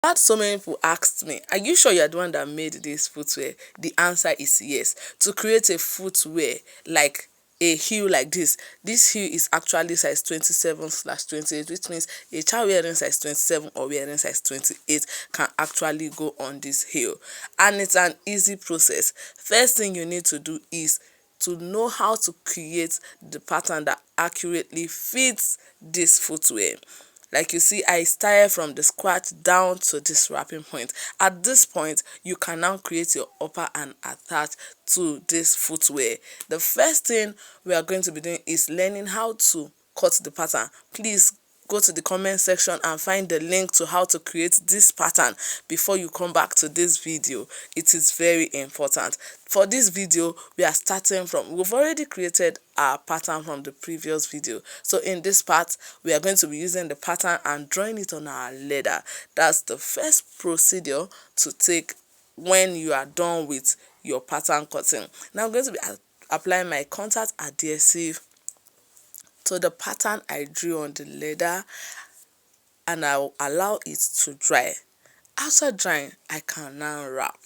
Had so many people asked me, are you sure you're the one that made this footwear? The answer is yes. To create a footwear like a heel like this heel is actually size 27/28, which means a child wearing size 27 or wearing size 28 can actually go on this heel. And it's an easy process. First thing you need to do is to know how to create the pattern that accurately fits this footwear. Like you see, I started from the squat down to this wrapping point. At this point, you can now create your upper and attach to this footwear. The first thing we are going to be doing is learning how to cut the pattern. Please go to the comment section and find the link to how to create this pattern before you come back to this video. It is very important. For this video, we are starting from, we've already created our pattern from the previous video. So in this part, we are going to be using the pattern and drawing it on our leather. That's the first procedure to take when you are done with your pattern cutting. Now I'm going to be applying my contact adhesive to the pattern I drew on the leather, and I will allow it to dry. After drying, I can now wrap.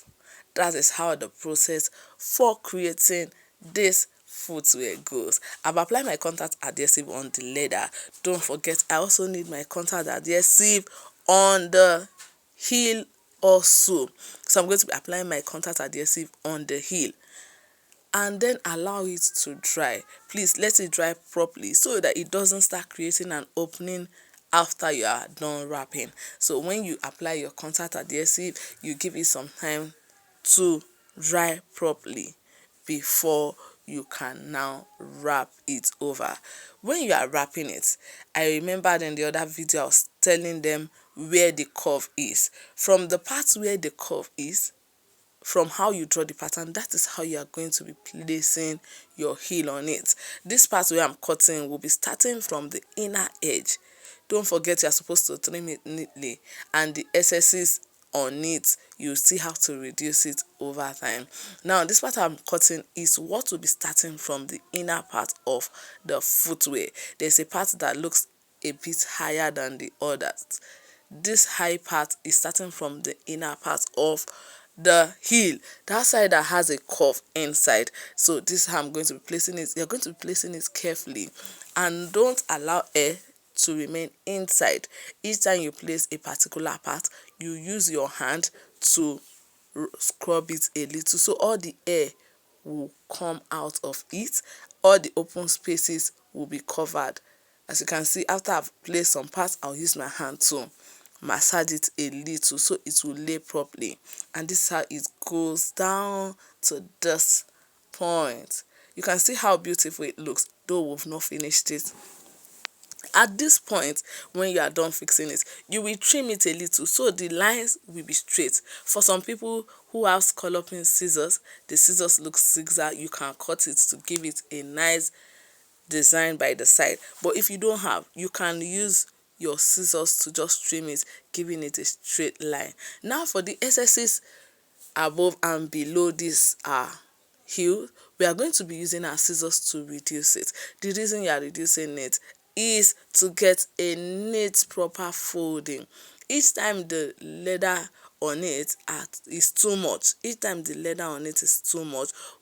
That is how the process for creating this footwear goes. I've applied my contact adhesive on the leather. Don't forget, I also need my contact adhesive on the heel also. So I'm going to be applying my contact adhesive on the heel and then allow it to dry. Please let it dry properly so that it doesn't start creating an opening after you are done wrapping. So when you apply your contact adhesive, you give it some time to dry properly before you can now wrap it over. When you are wrapping it, I remembered in the other video I was telling them where the curve is. From the part where the curve is, from how you draw the pattern, that is how you are going to be placing your heel on it. This part where I'm cutting will be starting from the inner edge. Don't forget, you're supposed to trim it neatly, and the excesses on it, you still have to reduce it over time. Now this part I'm cutting is what will be starting from the inner part of the footwear. There's a part that looks a bit higher than the others. This high part is starting from the inner part of the heel, that side that has a curve inside. So this is how I'm going to be placing it. You're going to be placing it carefully, and don't allow air to remain inside. Each time you place a particular part, you use your hand to scrub it a little so all the air will come out of it. All the open spaces will be covered. As you can see, after I've placed some parts, I'll use my hand to massage it a little so it will lay properly. And this is how it goes down to this point. You can see how beautiful it looks, though we've not finished it. At this point, when you are done fixing it, you will trim it a little so the lines will be straight. For some people who have scalloping scissors, the scissors look zigzag, you can cut it to give it a nice design by the side. But if you don't have, you can use your scissors to just trim it, giving it a straight line. Now for the excesses above and below this heel, we are going to be using our scissors to reduce it. The reason you are reducing it is to get a neat proper folding. Each time the leather on it is too much,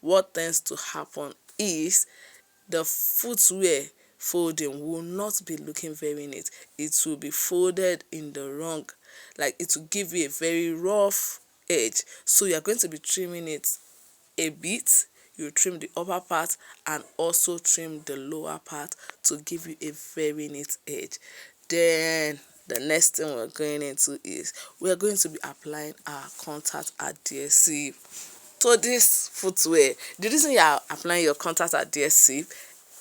what tends to happen is the footwear folding will not be looking very neat. It will be folded in the wrong, like it will give you a very rough edge. So you're going to be trimming it a bit. You trim the upper part and also trim the lower part to give you a very neat edge. Then the next thing we're going into is we're going to be applying our contact adhesive to this footwear. The reason you are applying your contact adhesive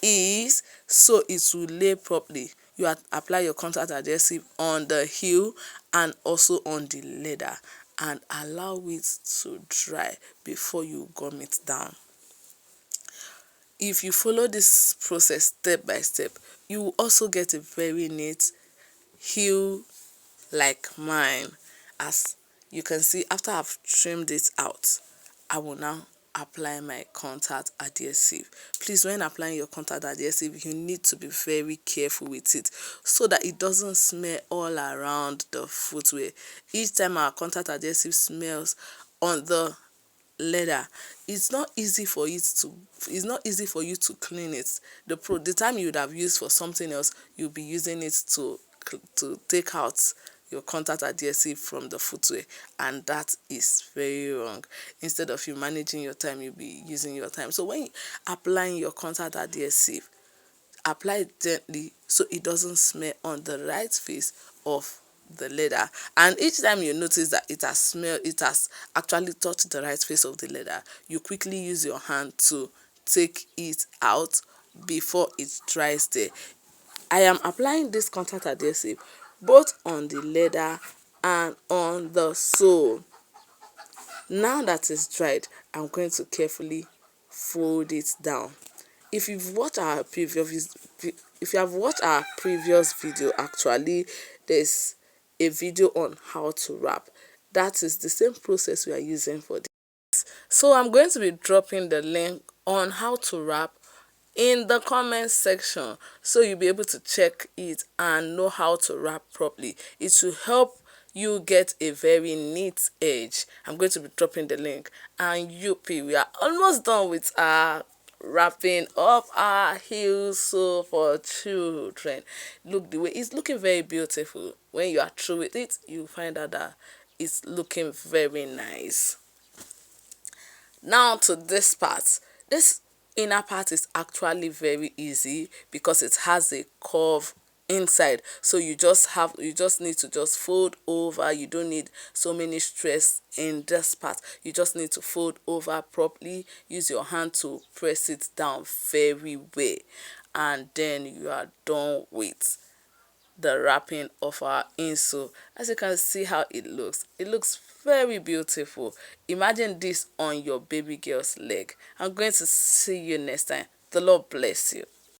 is so it will lay properly. You apply your contact adhesive on the heel and also on the leather, and allow it to dry before you gum it down. If you follow this process step by step, you will also get a very neat heel like mine. As you can see, after I've trimmed it out, I will now apply my contact adhesive. Please, when applying your contact adhesive, you need to be very careful with it so that it doesn't smell all around the footwear. Each time our contact adhesive smells on the leather, it's not easy for you to clean it. The time you would have used for something else, you'll be using it to take out your contact adhesive from the footwear, and that is very wrong. Instead of you managing your time, you'll be using your time. So when applying your contact adhesive, apply it gently so it doesn't smell on the right face of the leather. And each time you notice that it has actually touched the right face of the leather, you quickly use your hand to take it out before it dries there. I am applying this contact adhesive both on the leather and on the sole. Now that it's dried, I'm going to carefully fold it down. If you've watched our previous if you have watched our previous video, actually there's a video on how to wrap. That is the same process we are using for this. So I'm going to be dropping the link on how to wrap in the comment section, so you'll be able to check it and know how to wrap properly. It will help you get a very neat edge. I'm going to be dropping the link. And we are almost done with our wrapping up our heels so for children. Look, the way it's looking very beautiful. When you are through with it, you find out that it's looking very nice. Now to this part. This inner part is actually very easy because it has a curve inside, so you just need to just fold over. You don't need so many stress in this part. You just need to fold over properly, use your hand to press it down very well, and then you are done with the wrapping of our insole. As you can see how it looks very beautiful. Imagine this on your baby girl's leg. I'm going to see you next time. The Lord bless you.